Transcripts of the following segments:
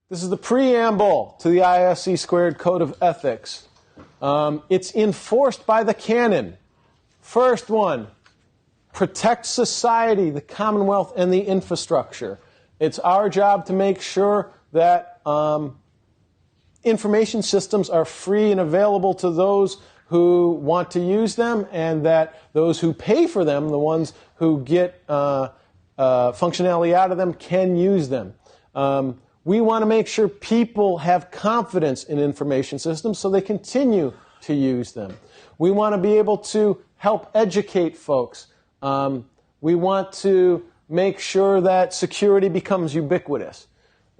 This is the preamble to the ISC2 Code of Ethics. It's enforced by the canon. First one, protect society, the Commonwealth, and the infrastructure. It's our job to make sure that information systems are free and available to those who want to use them, and that those who pay for them, the ones who get functionality out of them, can use them. We want to make sure people have confidence in information systems so they continue to use them. We want to be able to help educate folks. We want to make sure that security becomes ubiquitous.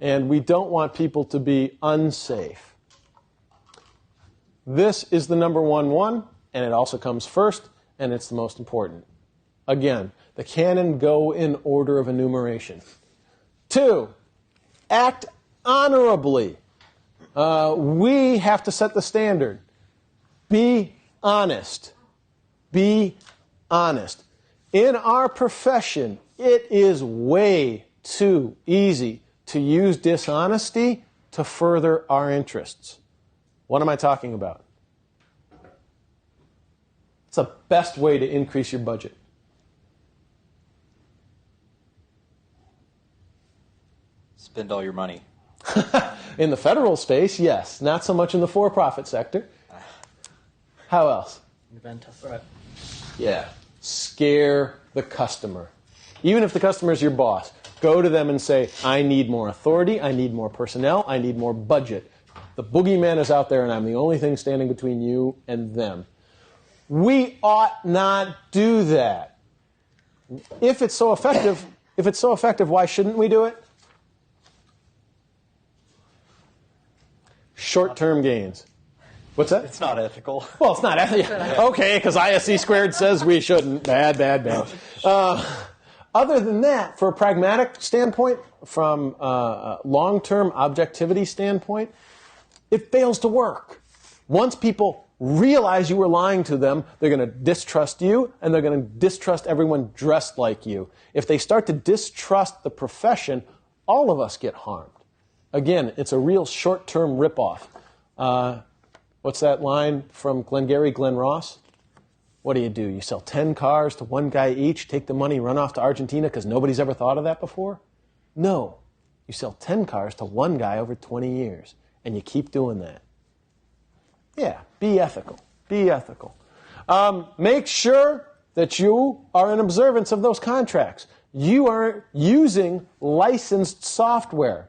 And we don't want people to be unsafe. This is the number one, and it also comes first, and it's the most important. Again, the canon go in order of enumeration. 2, act honorably. We have to set the standard. Be honest. Be honest. In our profession, it is way too easy to use dishonesty to further our interests. What am I talking about? It's the best way to increase your budget. Spend all your money. In the federal space, yes. Not so much in the for-profit sector. How else? Invent a threat. Yeah. Scare the customer. Even if the customer is your boss, go to them and say, I need more authority, I need more personnel, I need more budget. The boogeyman is out there and I'm the only thing standing between you and them. We ought not do that. If it's so effective, why shouldn't we do it? Short-term gains. What's that? It's not ethical. Well, it's not ethical. Okay, because ISC2 says we shouldn't. Bad. Other than that, for a pragmatic standpoint, from a long-term objectivity standpoint, it fails to work. Once people realize you were lying to them, they're going to distrust you, and they're going to distrust everyone dressed like you. If they start to distrust the profession, all of us get harmed. Again, it's a real short-term ripoff. What's that line from Glengarry Glen Ross? What do? You sell 10 cars to one guy each, take the money, run off to Argentina because nobody's ever thought of that before? No. You sell 10 cars to one guy over 20 years, and you keep doing that. Yeah, be ethical. Be ethical. Make sure that you are in observance of those contracts. You are using licensed software.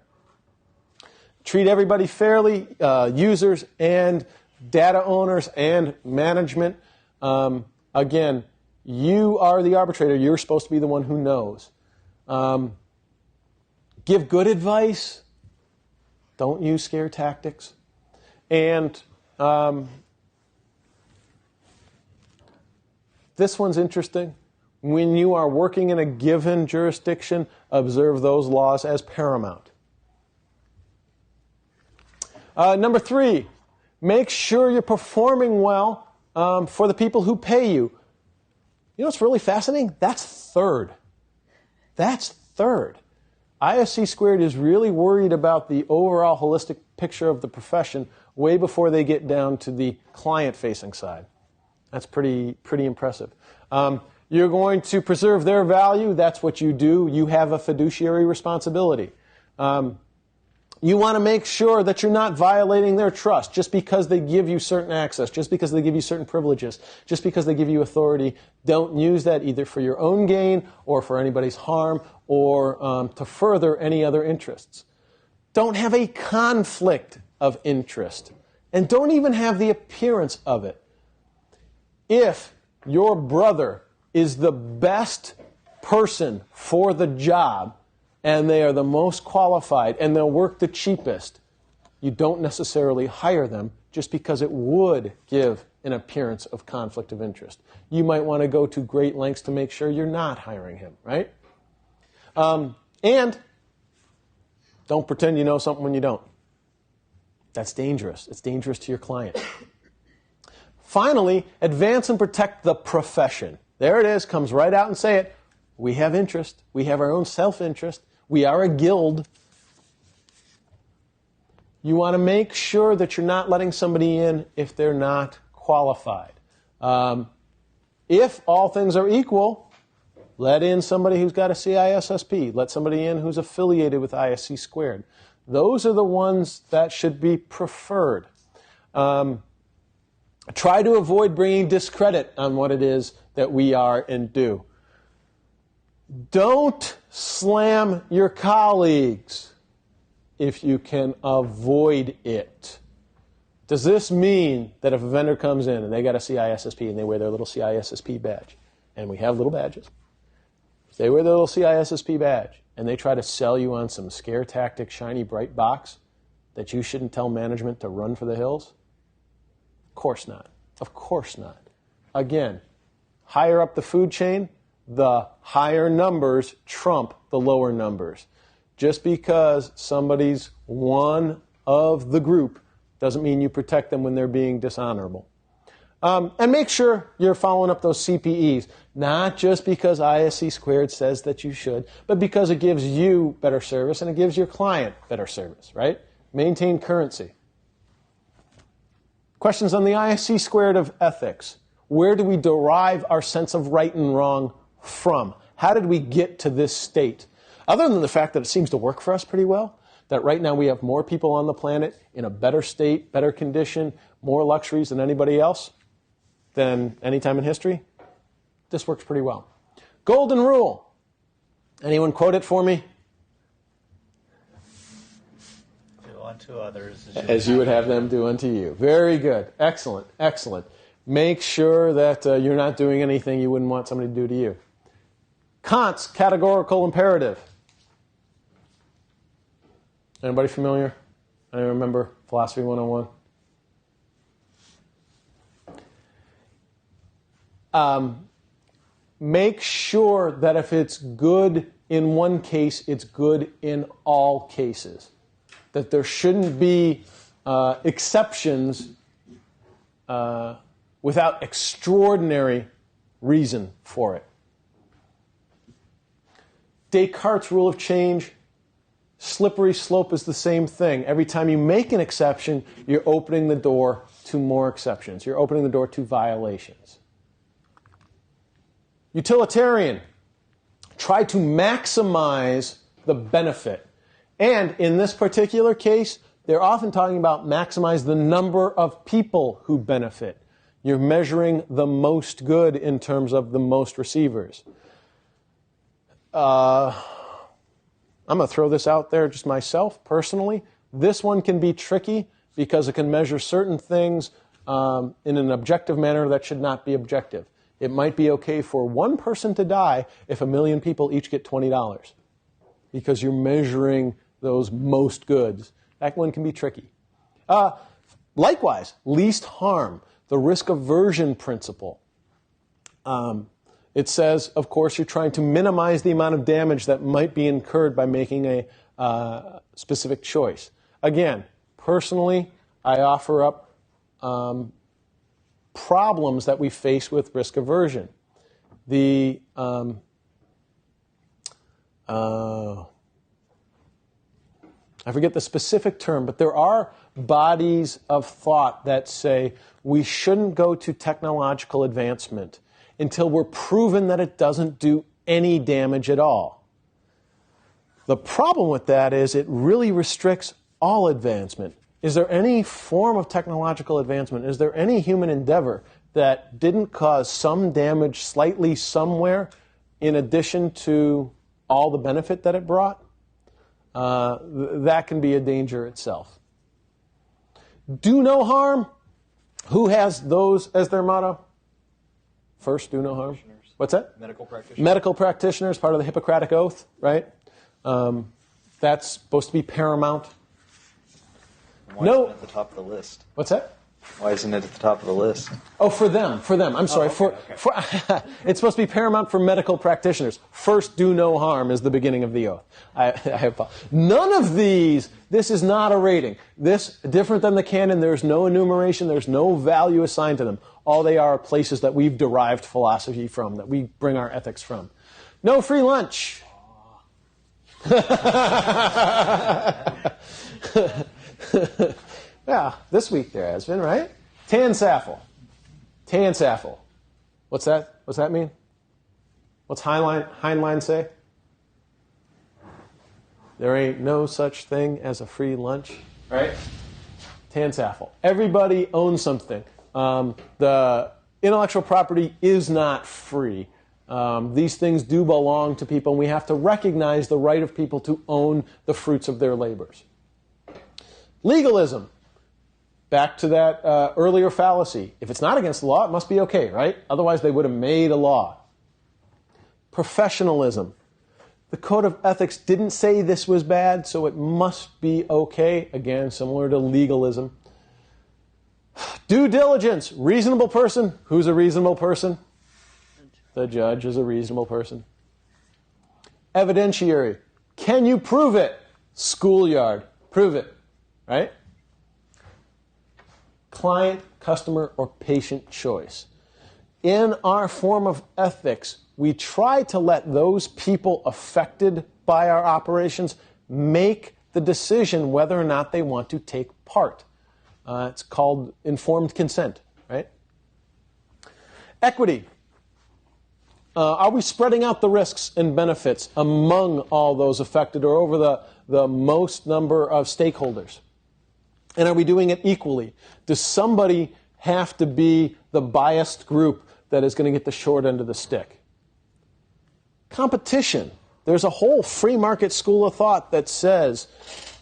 Treat everybody fairly, users and data owners and management. Again, you are the arbitrator. You're supposed to be the one who knows. Give good advice. Don't use scare tactics. And this one's interesting. When you are working in a given jurisdiction, observe those laws as paramount. Number 3, make sure you're performing well for the people who pay you. You know what's really fascinating? That's third. ISC2 is really worried about the overall holistic picture of the profession way before they get down to the client-facing side. That's pretty impressive. You're going to preserve their value. That's what you do. You have a fiduciary responsibility. You want to make sure that you're not violating their trust just because they give you certain access, just because they give you certain privileges, just because they give you authority. Don't use that either for your own gain or for anybody's harm or to further any other interests. Don't have a conflict of interest, and don't even have the appearance of it. If your brother is the best person for the job, and they are the most qualified, and they'll work the cheapest, you don't necessarily hire them just because it would give an appearance of conflict of interest. You might want to go to great lengths to make sure you're not hiring him, right? And don't pretend you know something when you don't. That's dangerous. It's dangerous to your client. Finally, advance and protect the profession. There it is, comes right out and say it. We have interest. We have our own self-interest. We are a guild. You want to make sure that you're not letting somebody in if they're not qualified. If all things are equal, let in somebody who's got a CISSP. Let somebody in who's affiliated with ISC2. Those are the ones that should be preferred. Try to avoid bringing discredit on what it is that we are and do. Don't slam your colleagues if you can avoid it. Does this mean that if a vendor comes in and they got a CISSP and they wear their little CISSP badge, and we have little badges, if they wear their little CISSP badge and they try to sell you on some scare tactic, shiny, bright box that you shouldn't tell management to run for the hills? Of course not. Of course not. Again, higher up the food chain, the higher numbers trump the lower numbers. Just because somebody's one of the group doesn't mean you protect them when they're being dishonorable. And make sure you're following up those CPEs, not just because ISC2 says that you should, but because it gives you better service and it gives your client better service, right? Maintain currency. Questions on the ISC2 of ethics. Where do we derive our sense of right and wrong from? How did we get to this state? Other than the fact that it seems to work for us pretty well, that right now we have more people on the planet in a better state, better condition, more luxuries than anybody else, than any time in history, this works pretty well. Golden rule. Anyone quote it for me? Do unto others as you would have them do unto you. Very good. Excellent. Excellent. Make sure that you're not doing anything you wouldn't want somebody to do to you. Kant's categorical imperative. Anybody familiar? I remember Philosophy 101. Make sure that if it's good in one case, it's good in all cases. That there shouldn't be exceptions without extraordinary reason for it. Descartes' rule of change, slippery slope is the same thing. Every time you make an exception, you're opening the door to more exceptions. You're opening the door to violations. Utilitarian. Try to maximize the benefit. And in this particular case, they're often talking about maximize the number of people who benefit. You're measuring the most good in terms of the most receivers. I'm going to throw this out there just myself, personally. This one can be tricky because it can measure certain things in an objective manner that should not be objective. It might be okay for one person to die if 1 million people each get $20 because you're measuring those most goods. That one can be tricky. Likewise, least harm, the risk aversion principle. It says, of course, you're trying to minimize the amount of damage that might be incurred by making a specific choice. Again, personally, I offer up problems that we face with risk aversion. I forget the specific term, but there are bodies of thought that say we shouldn't go to technological advancement until we're proven that it doesn't do any damage at all. The problem with that is it really restricts all advancement. Is there any form of technological advancement? Is there any human endeavor that didn't cause some damage slightly somewhere in addition to all the benefit that it brought? That can be a danger itself. Do no harm. Who has those as their motto? First, do no harm. What's that? Medical practitioners. Medical practitioners, part of the Hippocratic Oath, right? That's supposed to be paramount. Why isn't it at the top of the list? What's that? Why isn't it at the top of the list? Oh, for them. I'm sorry. Okay. For it's supposed to be paramount for medical practitioners. First, do no harm is the beginning of the oath. None of these, this is not a rating. This, different than the canon, there's no enumeration, there's no value assigned to them. All they are places that we've derived philosophy from, that we bring our ethics from. No free lunch. Yeah, this week there has been, right? Tansaffle. Tansaffle. What's that? What's that mean? What's Heinlein say? There ain't no such thing as a free lunch, right? Tansaffle. Everybody owns something. The intellectual property is not free. These things do belong to people, and we have to recognize the right of people to own the fruits of their labors. Legalism. Back to that earlier fallacy. If it's not against the law, it must be okay, right? Otherwise, they would have made a law. Professionalism. The code of ethics didn't say this was bad, so it must be okay. Again, similar to legalism. Due diligence. Reasonable person. Who's a reasonable person? The judge is a reasonable person. Evidentiary. Can you prove it? Schoolyard. Prove it. Right? Client, customer, or patient choice. In our form of ethics, we try to let those people affected by our operations make the decision whether or not they want to take part. It's called informed consent, right? Equity. Are we spreading out the risks and benefits among all those affected or over the most number of stakeholders? And are we doing it equally? Does somebody have to be the biased group that is going to get the short end of the stick? Competition. There's a whole free market school of thought that says,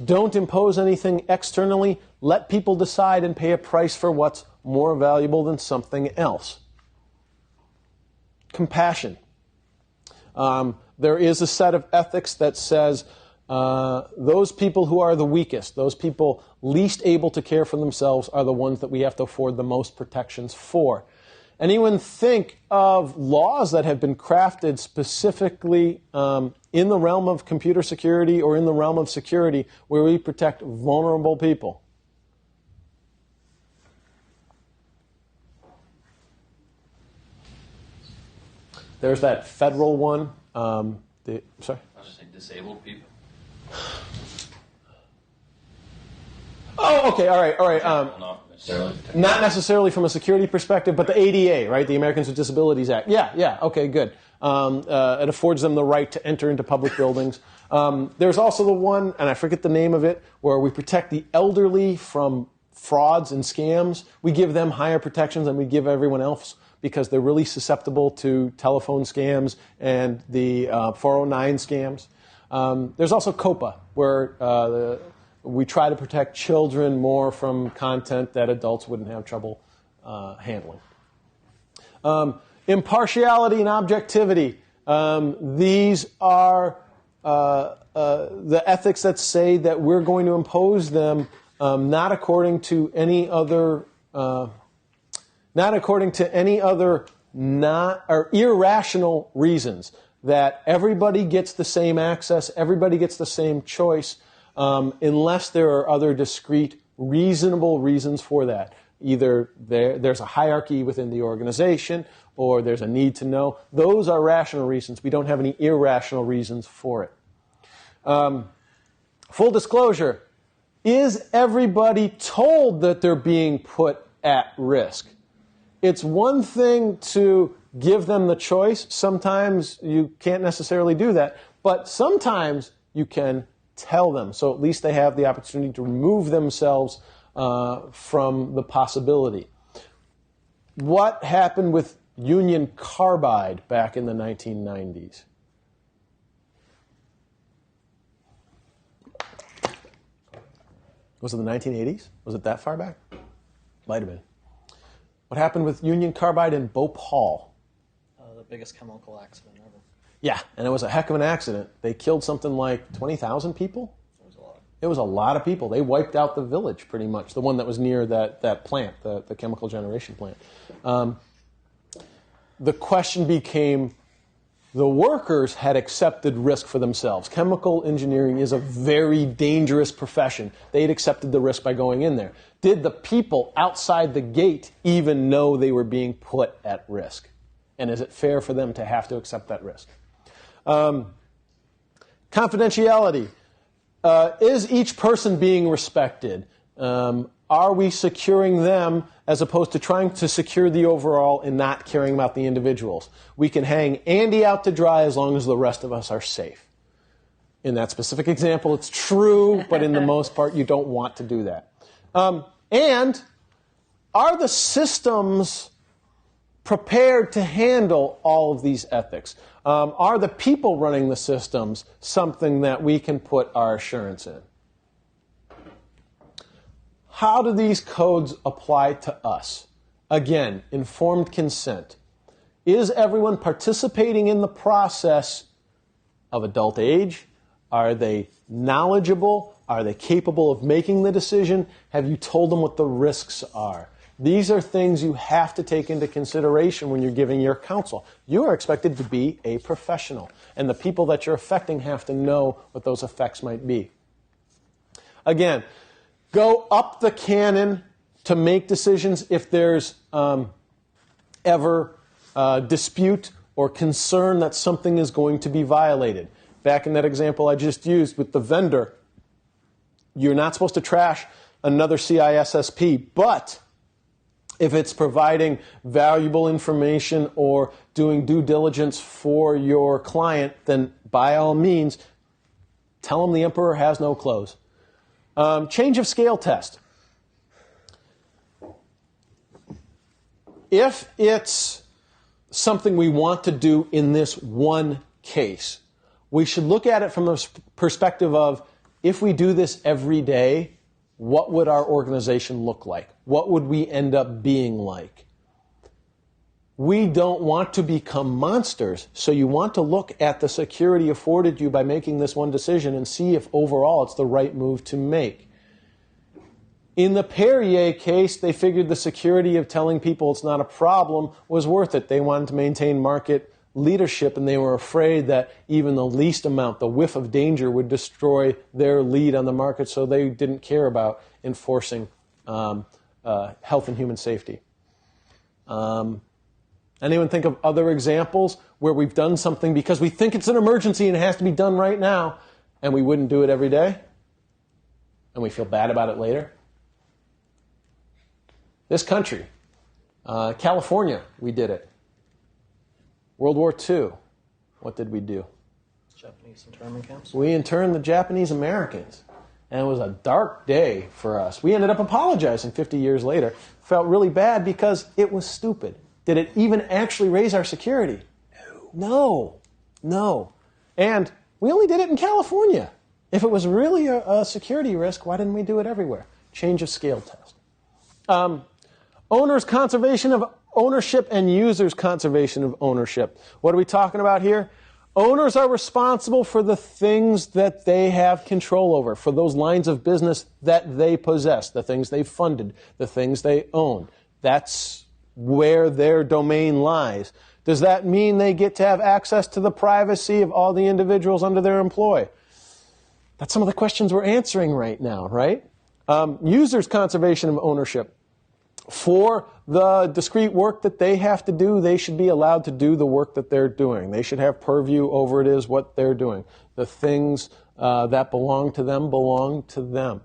don't impose anything externally, let people decide and pay a price for what's more valuable than something else. Compassion. There is a set of ethics that says those people who are the weakest, those people least able to care for themselves are the ones that we have to afford the most protections for. Anyone think of laws that have been crafted specifically in the realm of computer security or in the realm of security where we protect vulnerable people? There's that federal one. Sorry? I was just saying disabled people. Oh, okay, all right. Not necessarily. Not necessarily from a security perspective, but the ADA, right? The Americans with Disabilities Act. Yeah, okay, good. It affords them the right to enter into public buildings. There's also the one, and I forget the name of it, where we protect the elderly from frauds and scams. We give them higher protections than we give everyone else because they're really susceptible to telephone scams and the 409 scams. There's also COPA, where we try to protect children more from content that adults wouldn't have trouble handling. Impartiality and objectivity. These are the ethics that say that we're going to impose them not according to any other irrational reasons. That everybody gets the same access, everybody gets the same choice, unless there are other discrete, reasonable reasons for that. Either there's a hierarchy within the organization, or there's a need to know. Those are rational reasons. We don't have any irrational reasons for it. Full disclosure, is everybody told that they're being put at risk? It's one thing to give them the choice. Sometimes you can't necessarily do that, but sometimes you can tell them. So at least they have the opportunity to remove themselves from the possibility. What happened with Union Carbide back in the 1990s? Was it the 1980s? Was it that far back? Might have been. What happened with Union Carbide in Bhopal? The biggest chemical accident ever. Yeah, and it was a heck of an accident. They killed something like 20,000 people. It was a lot of people. They wiped out the village pretty much, the one that was near that plant, the chemical generation plant. The question became, the workers had accepted risk for themselves. Chemical engineering is a very dangerous profession. They had accepted the risk by going in there. Did the people outside the gate even know they were being put at risk? And is it fair for them to have to accept that risk? Confidentiality. is each person being respected? Are we securing them as opposed to trying to secure the overall and not caring about the individuals? We can hang Andy out to dry as long as the rest of us are safe. In that specific example, it's true, but in the most part, you don't want to do that. And are the systems prepared to handle all of these ethics? Are the people running the systems something that we can put our assurance in? How do these codes apply to us? Again, informed consent. Is everyone participating in the process of adult age? Are they knowledgeable? Are they capable of making the decision? Have you told them what the risks are? These are things you have to take into consideration when you're giving your counsel. You are expected to be a professional, and the people that you're affecting have to know what those effects might be. Again, go up the canon to make decisions if there's ever dispute or concern that something is going to be violated. Back in that example I just used with the vendor, you're not supposed to trash another CISSP, but if it's providing valuable information or doing due diligence for your client, then by all means, tell them the emperor has no clothes. Change of scale test. If it's something we want to do in this one case, we should look at it from the perspective of, if we do this every day, what would our organization look like? What would we end up being like? We don't want to become monsters, so you want to look at the security afforded you by making this one decision and see if overall it's the right move to make. In the Perrier case, they figured the security of telling people it's not a problem was worth it. They wanted to maintain market leadership, and they were afraid that even the least amount, the whiff of danger, would destroy their lead on the market, so they didn't care about enforcing health and human safety. Anyone think of other examples where we've done something because we think it's an emergency and it has to be done right now, and we wouldn't do it every day, and we feel bad about it later? This country, California, we did it. World War II, what did we do? Japanese internment camps? We interned the Japanese Americans. And it was a dark day for us. We ended up apologizing 50 years later. Felt really bad because it was stupid. Did it even actually raise our security? No. And we only did it in California. If it was really a security risk, why didn't we do it everywhere? Change of scale test. Owner's conservation of ownership and users' conservation of ownership. What are we talking about here? Owners are responsible for the things that they have control over, for those lines of business that they possess, the things they funded, the things they own. That's where their domain lies. Does that mean they get to have access to the privacy of all the individuals under their employ? That's some of the questions we're answering right now, right? Users' conservation of ownership. For the discrete work that they have to do, they should be allowed to do the work that they're doing. They should have purview over it is what they're doing. The things that belong to them belong to them.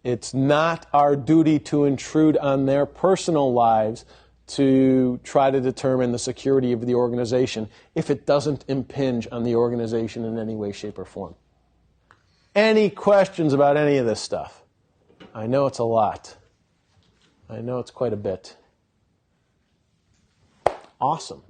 It's not our duty to intrude on their personal lives to try to determine the security of the organization if it doesn't impinge on the organization in any way, shape, or form. Any questions about any of this stuff? I know it's a lot. I know it's quite a bit. Awesome.